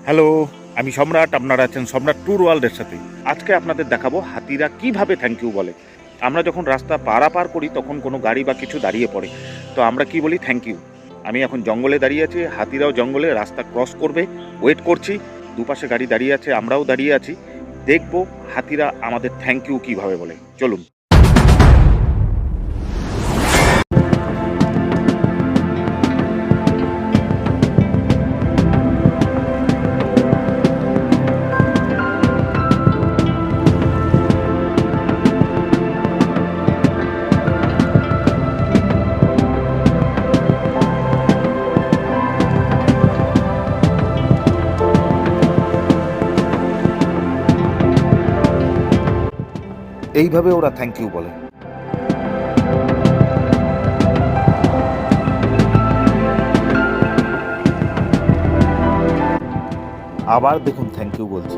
Hello, আমি সম্রাট। আপনারা আছেন সম্রাট ট্যুর ওয়ার্ল্ডের সাথে। আজকে আপনাদের দেখাবো হাতিরা কিভাবে থ্যাংক ইউ বলে। আমরা যখন রাস্তা পারাপার করি তখন কোনো গাড়ি বা কিছু দাঁড়িয়ে পড়ে, তো আমরা কি বলি? Thank you. আমি এখন জঙ্গলে দাঁড়িয়ে আছি, হাতিরাও জঙ্গলে রাস্তা ক্রস করবে, ওয়েট করছি। দুপাশে গাড়ি দাঁড়িয়ে আছে, আমরাও দাঁড়িয়ে আছি। দেখবো হাতিরা আমাদের থ্যাংক ইউ কিভাবে বলে। চলুন। এইভাবে ওরা থ্যাংক ইউ বলে। আবার দেখুন থ্যাংক ইউ বলছে।